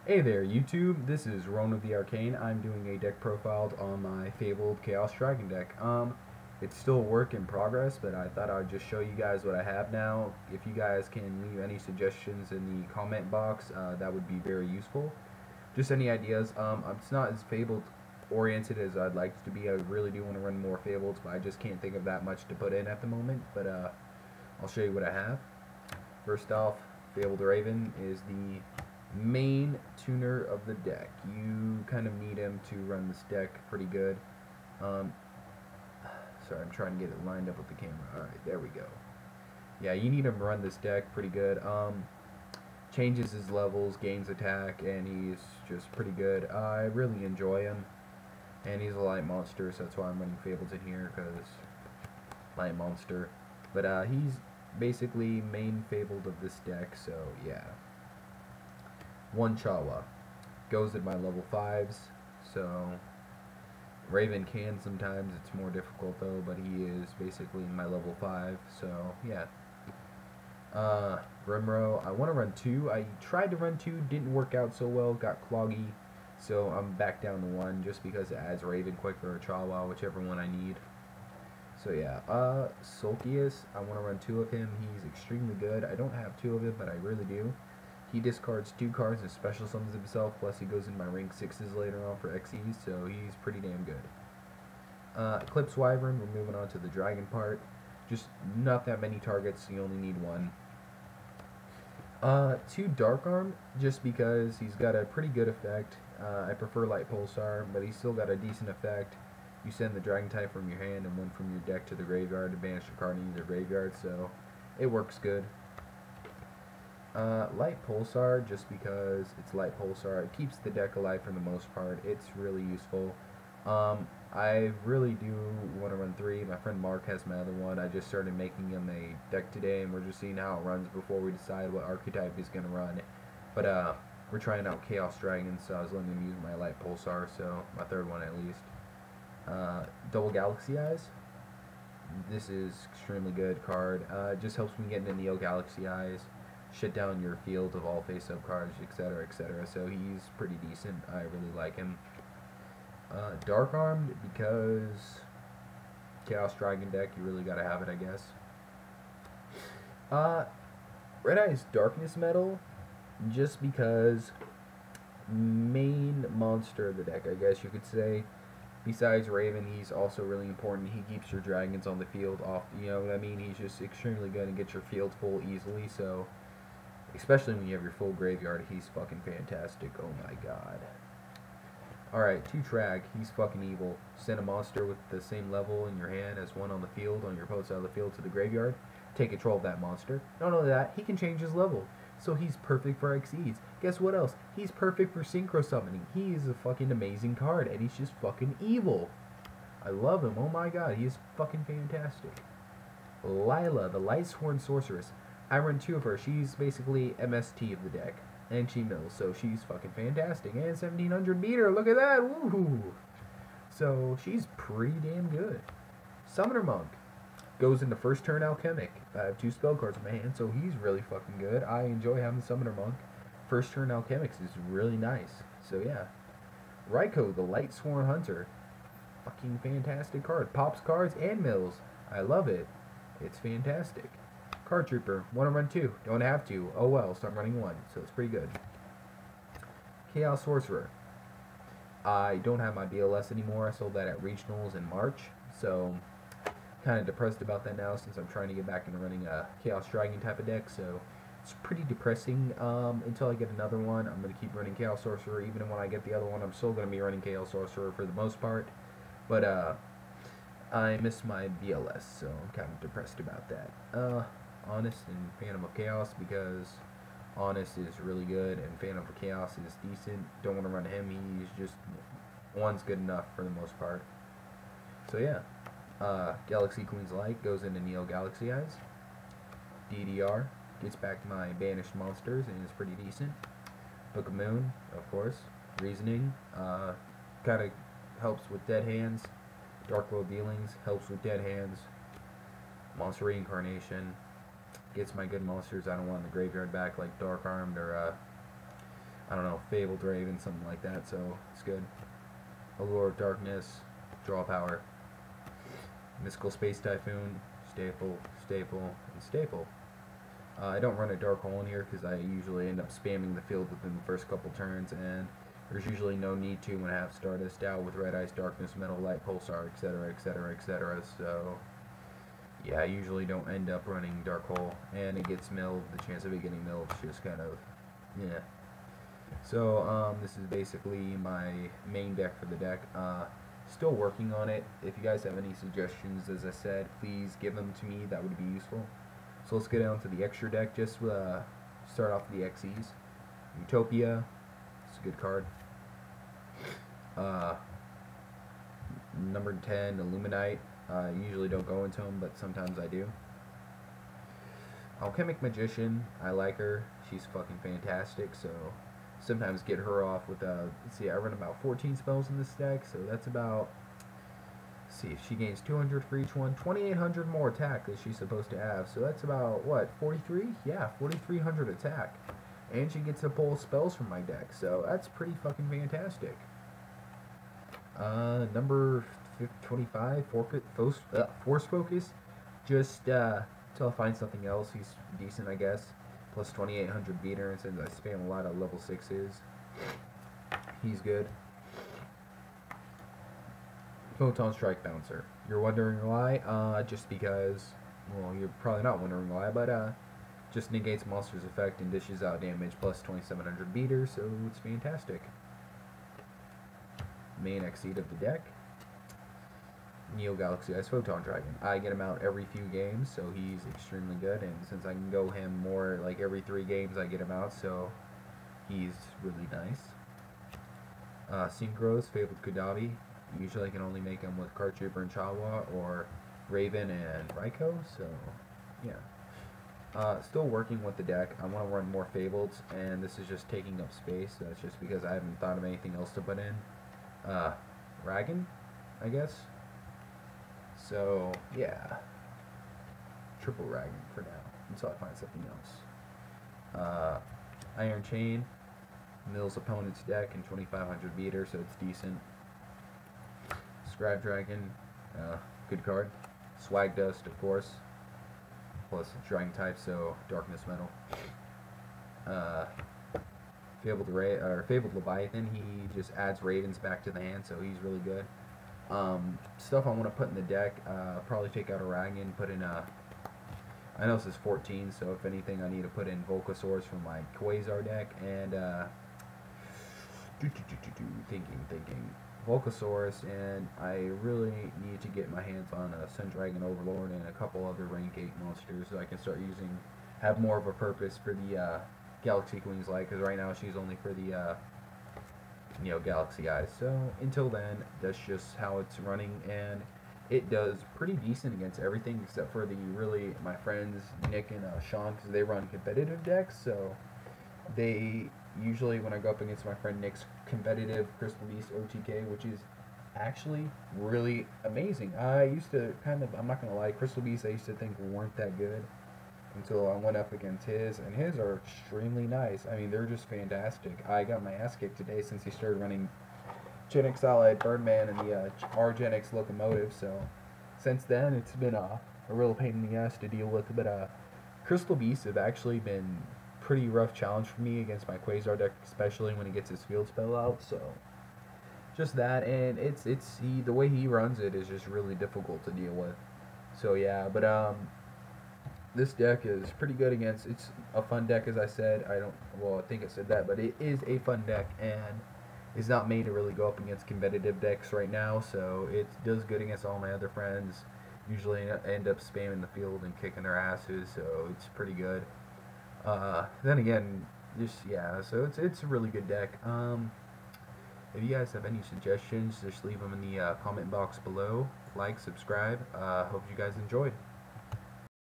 Hey there, YouTube. This is Ron of the Arcane. I'm doing a deck profiled on my Fabled Chaos Dragon deck. It's still a work in progress, but I thought I'd just show you guys what I have now. If you guys can leave any suggestions in the comment box, that would be very useful. Just any ideas. It's not as Fabled oriented as I'd like it to be. I really do want to run more Fableds, but I just can't think of that much to put in at the moment. But I'll show you what I have. First off, Fabled Raven is the main tuner of the deck. You kind of need him to run this deck pretty good. Sorry, I'm trying to get it lined up with the camera. Alright, there we go. Yeah, you need him to run this deck pretty good. Changes his levels, gains attack, and he's just pretty good. I really enjoy him. And he's a light monster, so that's why I'm running Fables in here, because light monster. But he's basically main Fabled of this deck, so yeah. One Chawa goes at my level 5s, so Raven can sometimes, it's more difficult though, but he is basically my level 5, so yeah. Grimro, I want to run 2. I tried to run 2, didn't work out so well, got cloggy, so I'm back down to 1 just because it adds Raven quicker or Chawa, whichever one I need. So yeah, Sulkius, I want to run 2 of him. He's extremely good. I don't have 2 of him, but I really do. He discards 2 cards and special summons himself, plus he goes in my rank 6s later on for XEs, so he's pretty damn good. Eclipse Wyvern, we're moving on to the dragon part. Just not that many targets, so you only need 1. 2 Dark Arm, just because he's got a pretty good effect. I prefer Light Pulsar, but he's still got a decent effect. You send the dragon type from your hand and 1 from your deck to the graveyard to banish a card in either graveyard, so it works good. Light Pulsar, just because it's Light Pulsar, it keeps the deck alive for the most part. It's really useful. I really do want to run 3. My friend Mark has my other one. I just started making him a deck today, and we're just seeing how it runs before we decide what archetype he's going to run. But we're trying out Chaos Dragon, so I was letting him use my Light Pulsar, so my 3rd one at least. Double Galaxy Eyes. This is extremely good card. It just helps me get into Neo Galaxy Eyes, shut down your field of all face-up cards, etc., etc. So he's pretty decent. I really like him. Dark Armed, because Chaos Dragon deck, you really gotta have it, I guess. Red Eye's Darkness Metal, just because main monster of the deck, I guess you could say. Besides Raven, he's also really important. He keeps your dragons on the field off, you know what I mean? He's just extremely good and gets your field full easily, so especially when you have your full graveyard, he's fucking fantastic. Oh my god. Alright, 2 Trag, he's fucking evil. Send a monster with the same level in your hand as one on the field, on your opposed side of the field to the graveyard. Take control of that monster. Not only that, he can change his level. So he's perfect for XEs. Guess what else? He's perfect for synchro summoning. He is a fucking amazing card, and he's just fucking evil. I love him. Oh my god, he is fucking fantastic. Lila, the Lightsworn Sorceress. I run 2 of her. She's basically MST of the deck. And she mills, so she's fucking fantastic. And 1700 meter, look at that! Woohoo! So she's pretty damn good. Summoner Monk goes into first turn Alchemic. I have 2 spell cards in my hand, so he's really fucking good. I enjoy having Summoner Monk. First turn Alchemics is really nice. So yeah. Raikou, the Lightsworn Hunter. Fucking fantastic card. Pops cards and mills. I love it. It's fantastic. Card Trooper, want to run 2, don't have to. Oh well, so I'm running 1, so it's pretty good. Chaos Sorcerer. I don't have my BLS anymore. I sold that at Regionals in March, so kind of depressed about that now since I'm trying to get back into running a Chaos Dragon type of deck, so it's pretty depressing until I get another one. I'm going to keep running Chaos Sorcerer. Even when I get the other one, I'm still going to be running Chaos Sorcerer for the most part, but I miss my BLS, so I'm kind of depressed about that. Honest and Phantom of Chaos, because Honest is really good and Phantom of Chaos is decent. Don't want to run him. He's just, 1's good enough for the most part. So yeah. Galaxy Queen's Light goes into Neo Galaxy Eyes. DDR gets back my banished monsters and is pretty decent. Book of Moon, of course. Reasoning kind of helps with dead hands. Dark World Dealings helps with dead hands. Monster Reincarnation gets my good monsters I don't want in the graveyard back, like Dark Armed or I don't know, Fabled Raven, something like that, so it's good. Allure of Darkness, Draw Power, Mystical Space Typhoon, Staple, Staple, and Staple. I don't run a Dark Hole in here because I usually end up spamming the field within the first couple turns, and there's usually no need to when I have Stardust out with Red Ice, Darkness, Metal, Light, Pulsar, etc., etc., etc., so yeah, I usually don't end up running Dark Hole, and it gets milled. The chance of it getting milled is just kind of, yeah. So, this is basically my main deck for the deck. Still working on it. If you guys have any suggestions, as I said, please give them to me. That would be useful. So let's get down to the extra deck. Just start off with the XEs. Utopia. It's a good card. Number 10, Illuminite. I usually don't go into them, but sometimes I do. Alchemic Magician. I like her. She's fucking fantastic, so sometimes get her off with let's see, I run about 14 spells in this deck, so that's about, let's see, she gains 200 for each one, 2800 more attack that she's supposed to have, so that's about, what, 43? Yeah, 4300 attack, and she gets to pull spells from my deck, so that's pretty fucking fantastic. Number 25, Force Focus, just till I find something else. He's decent, I guess. Plus 2800 beater, and since I spam a lot of level 6s, he's good. Photon Strike Bouncer. You're wondering why? Just because, well, you're probably not wondering why, but just negates monster's effect and dishes out damage plus 2700 beater, so it's fantastic. Main exceed of the deck. Neo Galaxy Ice Photon Dragon. I get him out every few games, so he's extremely good, and since I can go him more, like every 3 games I get him out, so he's really nice. Synchros, Fabled Kudabi. Usually I can only make him with Card Trooper and Chawa, or Raven and Raikou, so yeah. Still working with the deck. I want to run more Fableds, and this is just taking up space. That's just because I haven't thought of anything else to put in. Ragan, I guess. So, yeah. Triple Ragan for now, until I find something else. Iron Chain mills opponent's deck in 2500 beater, so it's decent. Scribe Dragon, good card. Swag Dust, of course. Plus Dragon type, so Darkness Metal. Fabled Leviathan, he just adds Ravens back to the hand, so he's really good. Stuff I want to put in the deck, probably take out a Ragan, put in I know this is 14, so if anything I need to put in Volcasaurs from my Quasar deck, and thinking Volcasaurus, and I really need to get my hands on a Sun Dragon Overlord and a couple other rank 8 monsters so I can start have more of a purpose for the Galaxy Queen's Light, because right now she's only for the Galaxy Eyes. So until then, that's just how it's running, and it does pretty decent against everything except for my friends Nick and Sean, because they run competitive decks, so they usually, when I go up against my friend Nick's competitive Crystal Beast OTK, which is actually really amazing. I used to I'm not gonna lie, Crystal Beast I used to think weren't that good until I went up against his, and his are extremely nice. I mean, they're just fantastic. I got my ass kicked today since he started running Gen X Allied Birdman and the Gen X Locomotive, so since then it's been a real pain in the ass to deal with, but Crystal Beasts have actually been pretty rough challenge for me against my Quasar deck, especially when he gets his field spell out, so just that, and the way he runs it is just really difficult to deal with. So yeah, but this deck is pretty good against, it's a fun deck, as I said. I think I said that, but it is a fun deck, and it's not made to really go up against competitive decks right now, so it does good against all my other friends. Usually end up spamming the field and kicking their asses, so it's pretty good. Then again, so it's a really good deck. If you guys have any suggestions, just leave them in the comment box below. Like, subscribe. Hope you guys enjoyed.